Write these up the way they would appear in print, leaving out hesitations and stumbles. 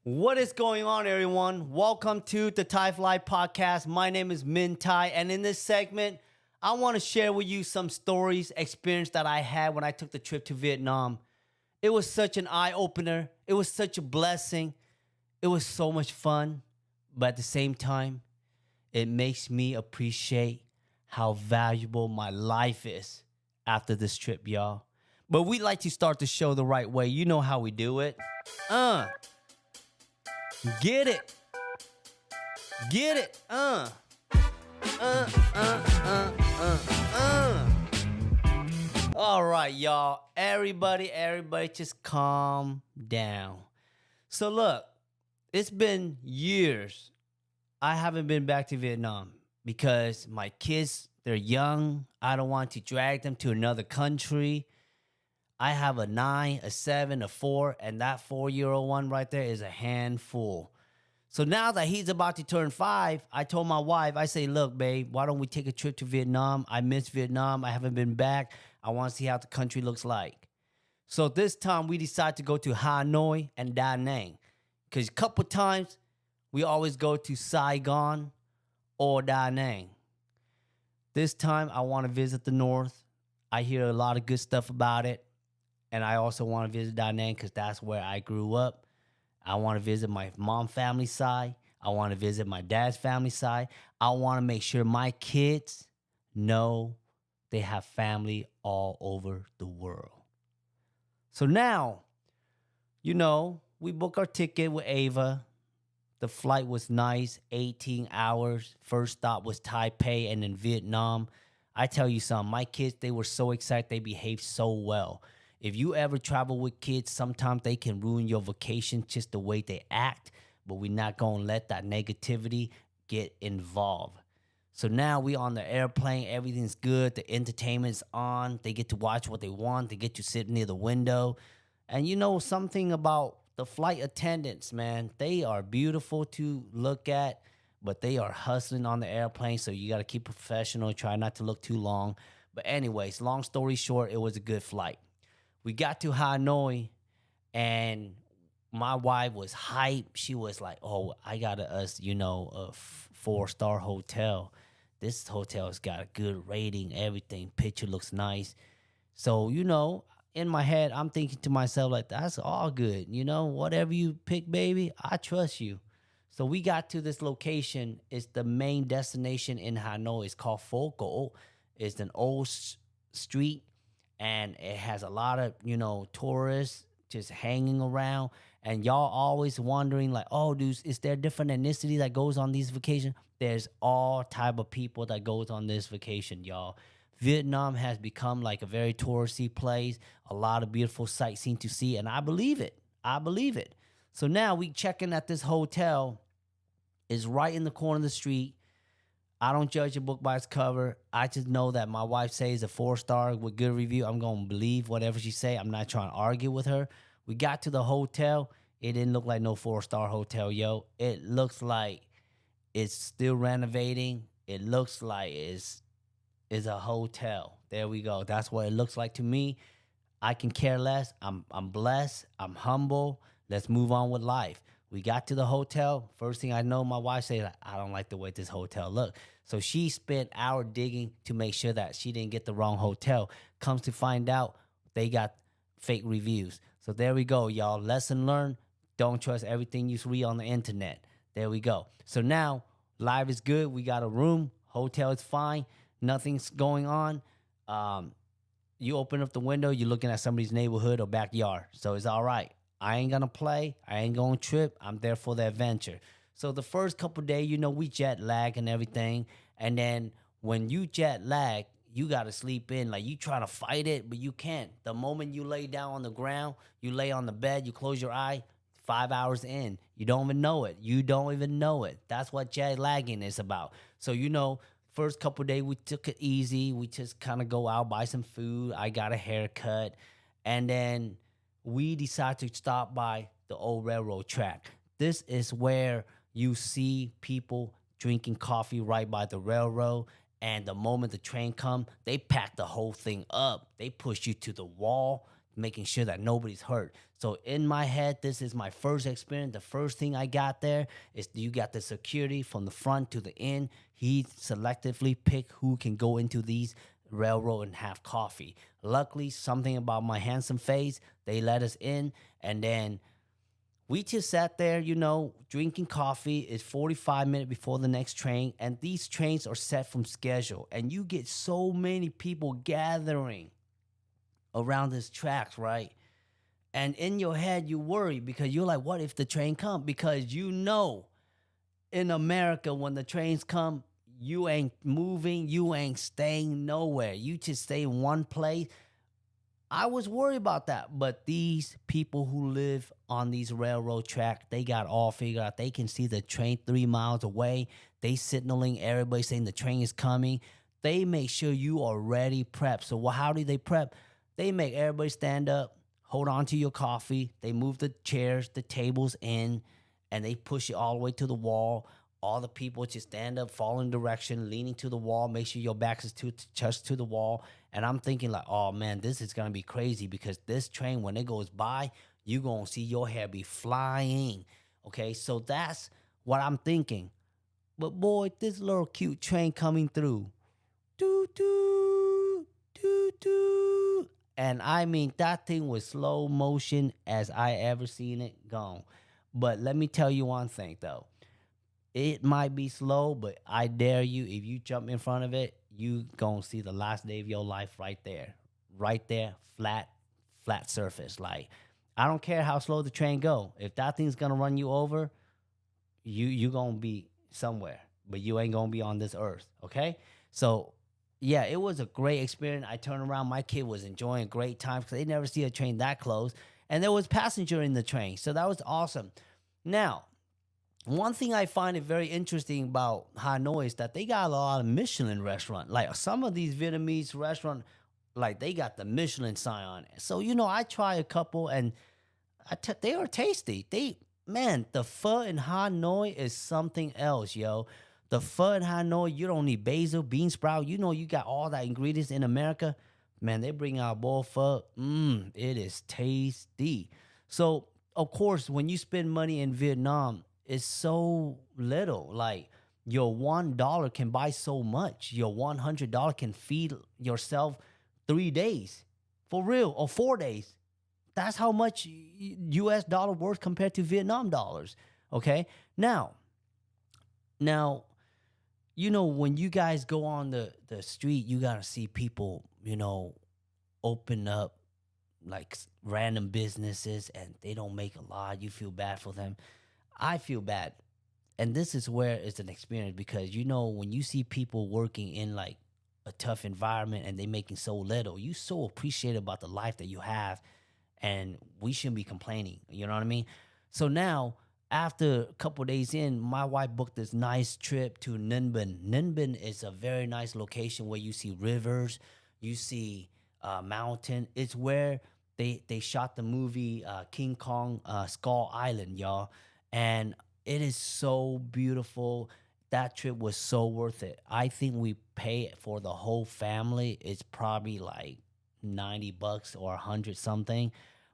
What is going on, everyone? Welcome to the Thai Fly Podcast. My name is Min Thai, and in this segment, I want to share with you some stories, experience that I had when I took the trip to Vietnam. It was such an eye-opener. It was such a blessing. It was so much fun, but at the same time, it makes me appreciate how valuable my life is after this trip, y'all. But we like to start the show the right way. You know how we do it. Get it. Get it. All right, y'all. Everybody just calm down. So look, it's been years. I haven't been back to Vietnam because my kids, they're young. I don't want to drag them to another country. I have a 9, a 7, a 4, and that 4-year-old one right there is a handful. So now that he's about to turn 5, I told my wife, I say, look, babe, why don't we take a trip to Vietnam? I miss Vietnam. I haven't been back. I want to see how the country looks like. So this time we decided to go to Hanoi and Da Nang. Because a couple times we always go to Saigon or Da Nang. This time I want to visit the north. I hear a lot of good stuff about it. And I also want to visit Da Nang because that's where I grew up. I want to visit my mom's family side. I want to visit my dad's family side. I want to make sure my kids know they have family all over the world. So now, we booked our ticket with Ava. The flight was nice, 18 hours. First stop was Taipei and then Vietnam. I tell you something, my kids, they were so excited. They behaved so well. If you ever travel with kids, sometimes they can ruin your vacation just the way they act, but we're not going to let that negativity get involved. So now we on the airplane, everything's good, the entertainment's on, they get to watch what they want, they get to sit near the window. And you know something about the flight attendants, man, they are beautiful to look at, but they are hustling on the airplane, so you got to keep professional, try not to look too long. But anyways, long story short, it was a good flight. We got to Hanoi, and my wife was hyped. She was like, oh, I got us, a 4-star hotel. This hotel's got a good rating, everything. Picture looks nice. So, in my head, I'm thinking to myself, like, that's all good. Whatever you pick, baby, I trust you. So we got to this location. It's the main destination in Hanoi. It's called Pho Co. It's an old street. And it has a lot of, tourists just hanging around. And y'all always wondering, like, oh, dude, is there different ethnicity that goes on these vacations? There's all type of people that goes on this vacation, y'all. Vietnam has become like a very touristy place. A lot of beautiful sightseeing to see. And I believe it. So now we checking at this hotel. It's right in the corner of the street. I don't judge a book by its cover. I just know that my wife says a 4-star with good review. I'm going to believe whatever she say. I'm not trying to argue with her. We got to the hotel. It didn't look like no 4-star hotel, yo. It looks like it's still renovating. It looks like it's a hotel. There we go. That's what it looks like to me. I can care less. I'm blessed. I'm humble. Let's move on with life. We got to the hotel. First thing I know, my wife said, I don't like the way this hotel look. So she spent hours digging to make sure that she didn't get the wrong hotel. Comes to find out, they got fake reviews. So there we go, y'all. Lesson learned. Don't trust everything you read on the internet. There we go. So now, life is good. We got a room. Hotel is fine. Nothing's going on. You open up the window, you're looking at somebody's neighborhood or backyard. So it's all right. I ain't gonna play. I ain't gonna trip. I'm there for the adventure. So the first couple days, we jet lag and everything. And then when you jet lag, you gotta sleep in. Like you trying to fight it, but you can't. The moment you lay down on the ground, you lay on the bed, you close your eye, 5 hours in. You don't even know it. That's what jet lagging is about. So first couple days we took it easy. We just kind of go out, buy some food. I got a haircut. And then we decided to stop by the old railroad track. This is where you see people drinking coffee right by the railroad. And the moment the train come, they pack the whole thing up. They push you to the wall. making sure that nobody's hurt. So in my head, this is my first experience. The first thing I got there is you got the security from the front to the end. He selectively pick who can go into these railroad and have coffee. Luckily, something about my handsome face, they let us in, and then we just sat there, drinking coffee. It's 45 minutes before the next train, and these trains are set from schedule, and you get so many people gathering around this tracks, right? And in your head, you worry because you're like, what if the train come? Because in America, when the trains come, you ain't moving, you ain't staying nowhere. You just stay in one place. I was worried about that, but these people who live on these railroad tracks, they got all figured out. They can see the train 3 miles away. They signaling everybody saying the train is coming. They make sure you are ready, prepped. So how do they prep? They make everybody stand up, hold on to your coffee. They move the chairs, the tables in, and they push it all the way to the wall. All the people just stand up, fall in direction, leaning to the wall. Make sure your back is touched to the wall. And I'm thinking like, oh man, this is gonna be crazy because this train, when it goes by, you gonna see your hair be flying. Okay, so that's what I'm thinking. But boy, this little cute train coming through, doo doo doo doo, and I mean that thing was slow motion as I ever seen it gone. But let me tell you one thing though. It might be slow, but I dare you, if you jump in front of it, you gonna see the last day of your life right there. Right there, flat surface. Like, I don't care how slow the train go. If that thing's gonna run you over, you gonna be somewhere, but you ain't gonna be on this earth, okay? So, yeah, it was a great experience. I turned around, my kid was enjoying a great time because they never see a train that close. And there was passenger in the train, so that was awesome. Now, one thing I find it very interesting about Hanoi is that they got a lot of Michelin restaurant. Like some of these Vietnamese restaurant, like they got the Michelin sign on it. So I try a couple and they are tasty. The pho in Hanoi is something else, yo. The pho in Hanoi, you don't need basil, bean sprout. You got all that ingredients in America. Man, they bring out bowl pho. It is tasty. So of course, when you spend money in Vietnam, it's so little. Like your $1 can buy so much. Your $100 can feed yourself 3 days, for real, or 4 days. That's how much U.S. dollar worth compared to Vietnam dollars. Okay, now, when you guys go on the street, you gotta see people, open up like random businesses, and they don't make a lot. You feel bad for them. I feel bad. And this is where it's an experience because when you see people working in like a tough environment and they making so little, you so appreciate about the life that you have, and we shouldn't be complaining. You know what I mean? So now, after a couple of days in, my wife booked this nice trip to Ninh Bình. Ninh Bình is a very nice location where you see rivers, you see mountain. It's where they shot the movie King Kong Skull Island, y'all. And it is so beautiful. That trip was so worth it. I think we pay for the whole family. It's probably like $90 or 100 something.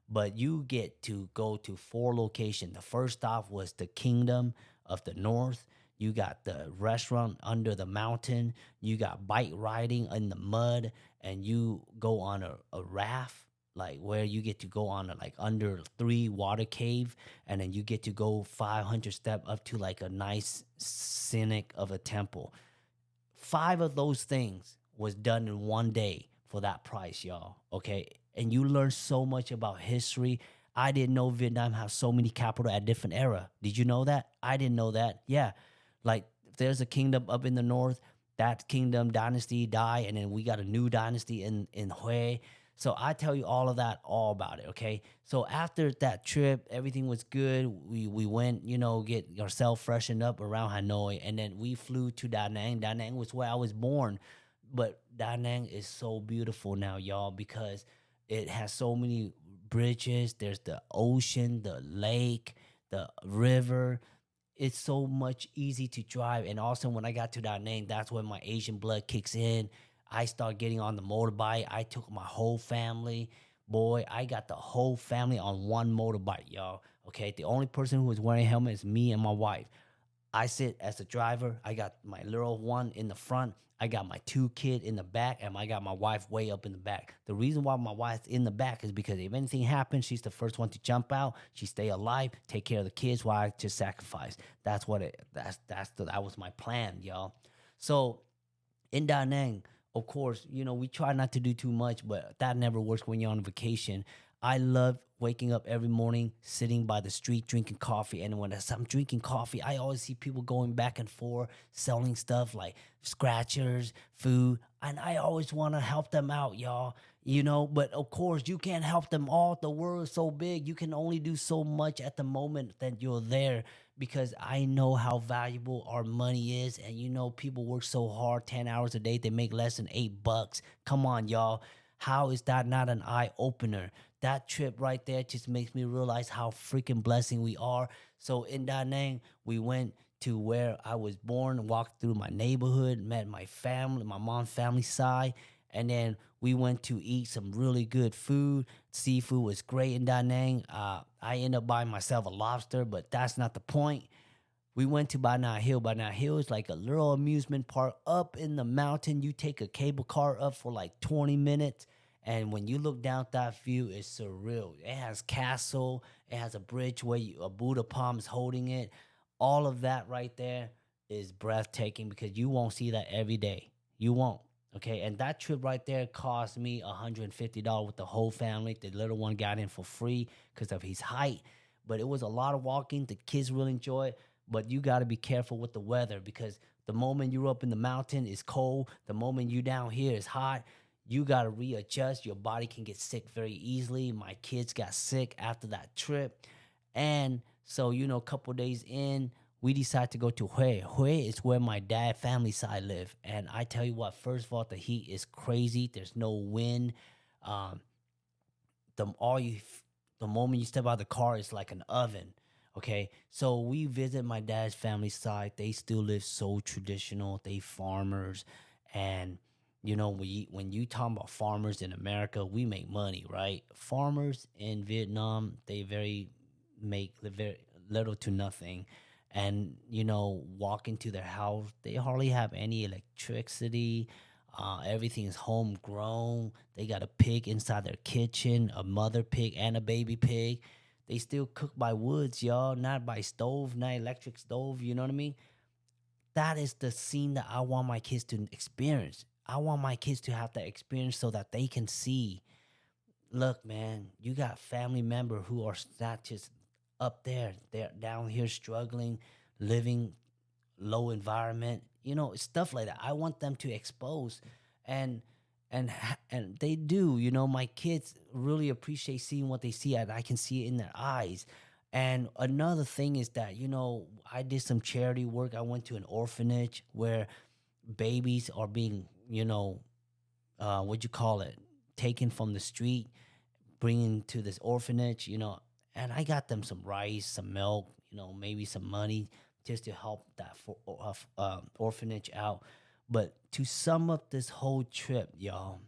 But you get to go to 4 locations. The first stop was the Kingdom of the North. You got the restaurant under the mountain. You got bike riding in the mud, and you go on a raft, like where you get to go on like under 3 water cave, and then you get to go 500 step up to like a nice scenic of a temple. 5 of those things was done in one day for that price, y'all. Okay, and you learn so much about history. I didn't know Vietnam has so many capital at different era. Did you know that? I didn't know that. Yeah, like there's a kingdom up in the north. That kingdom dynasty died, and then we got a new dynasty in Hue. So I tell you all of that, all about it, okay? So after that trip, everything was good. We went, get ourselves freshened up around Hanoi, and then we flew to Da Nang. Da Nang was where I was born, but Da Nang is so beautiful now, y'all, because it has so many bridges. There's the ocean, the lake, the river. It's so much easy to drive. And also when I got to Da Nang, that's when my Asian blood kicks in. I start getting on the motorbike. I took my whole family. Boy, I got the whole family on one motorbike, y'all. Okay, the only person who was wearing a helmet is me and my wife. I sit as a driver. I got my little one in the front. I got my two kid in the back, and I got my wife way up in the back. The reason why my wife's in the back is because if anything happens, she's the first one to jump out. She stay alive, take care of the kids while I just sacrifice. That's what it. That was my plan, y'all. So in Da Nang, of course, we try not to do too much, but that never works when you're on vacation. I love waking up every morning, sitting by the street, drinking coffee. And when I'm drinking coffee, I always see people going back and forth, selling stuff like scratchers, food. And I always want to help them out, y'all. But of course, you can't help them all. The world is so big. You can only do so much at the moment that you're there because I know how valuable our money is. And people work so hard, 10 hours a day, they make less than $8. Come on, y'all. How is that not an eye opener? That trip right there just makes me realize how freaking blessing we are. So in Da Nang, we went to where I was born, walked through my neighborhood, met my family, my mom's family side, and then we went to eat some really good food. Seafood was great in Da Nang. I ended up buying myself a lobster, but that's not the point. We went to Ba Na Hill. Ba Na Hill is like a little amusement park up in the mountain. You take a cable car up for like 20 minutes. And when you look down at that view, it's surreal. It has castle. It has a bridge where a Buddha palm is holding it. All of that right there is breathtaking because you won't see that every day. You won't. Okay. And that trip right there cost me $150 with the whole family. The little one got in for free because of his height. But it was a lot of walking. The kids really enjoy it. But you got to be careful with the weather because the moment you're up in the mountain, it's cold. The moment you down here, it's hot. You got to readjust. Your body can get sick very easily. My kids got sick after that trip. And so, a couple days in, we decided to go to Hue. Hue is where my dad family side live. And I tell you what, first of all, the heat is crazy. There's no wind. Um, the all you the moment you step out of the car, it's like an oven. Okay, so we visit my dad's family side. They still live so traditional. They farmers, and when you talk about farmers in America, we make money, right? Farmers in Vietnam, they make very little to nothing, and walk into their house, they hardly have any electricity. Everything is homegrown. They got a pig inside their kitchen, a mother pig and a baby pig. They still cook by woods, y'all, not by stove, not electric stove. You know what I mean? That is the scene that I want my kids to experience. I want my kids to have that experience so that they can see. Look, man, you got family member who are not just up there; they're down here struggling, living low environment, stuff like that. I want them to expose, and and they do. My kids really appreciate seeing what they see, and I can see it in their eyes. And another thing is that I did some charity work. I went to an orphanage where babies are being what you call it, taken from the street, bringing to this orphanage. And I got them some rice, some milk, maybe some money just to help that orphanage out. But to sum up this whole trip, y'all,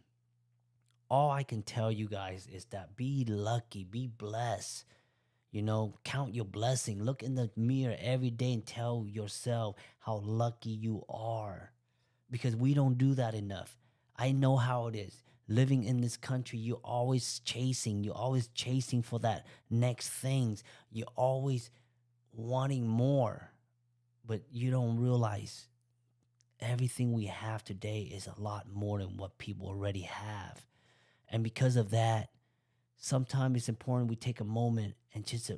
all I can tell you guys is that be lucky, be blessed. Count your blessing. Look in the mirror every day and tell yourself how lucky you are because we don't do that enough. I know how it is. Living in this country, you're always chasing for that next things. You're always wanting more, but you don't realize everything we have today is a lot more than what people already have. And because of that, sometimes it's important we take a moment and just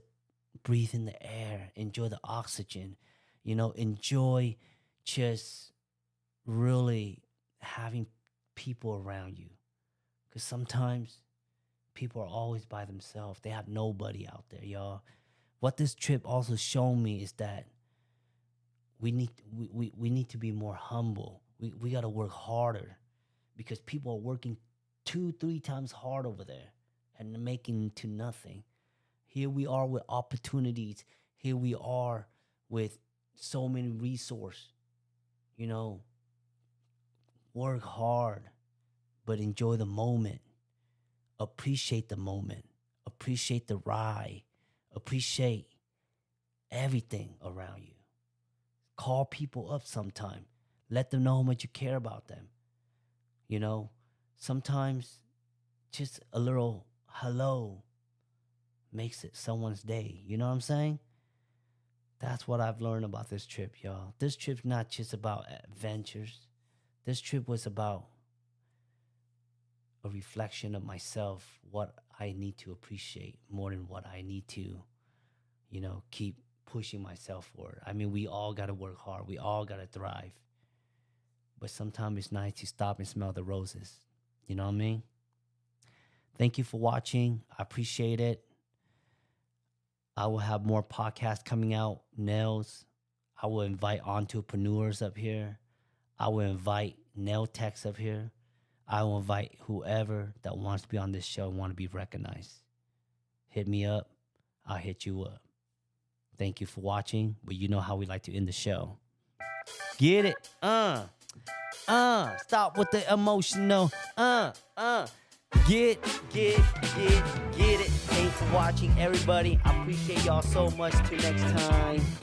breathe in the air, enjoy the oxygen, enjoy just really having people around you. Because sometimes people are always by themselves. They have nobody out there, y'all. What this trip also shown me is that we need to be more humble. We got to work harder because people are working 2-3 times hard over there and making to nothing. Here we are with opportunities. Here we are with so many resources. You know, work hard, but enjoy the moment. appreciate the moment, appreciate the ride, appreciate everything around you. Call people up sometime. Let them know how much you care about them. You know, sometimes just a little hello makes it someone's day. You know what I'm saying? That's what I've learned about this trip, y'all. This trip's not just about adventures. This trip was about a reflection of myself, what I need to appreciate more than what I need to, keep pushing myself forward. I mean, we all got to work hard. We all got to thrive. But sometimes it's nice to stop and smell the roses. You know what I mean? Thank you for watching. I appreciate it. I will have more podcasts coming out. Nails. I will invite entrepreneurs up here. I will invite nail techs up here. I will invite whoever that wants to be on this show and want to be recognized. Hit me up. I'll hit you up. Thank you for watching. But you know how we like to end the show. Get it? Stop with the emotional. Get it. Thanks for watching, everybody. I appreciate y'all so much. Till next time.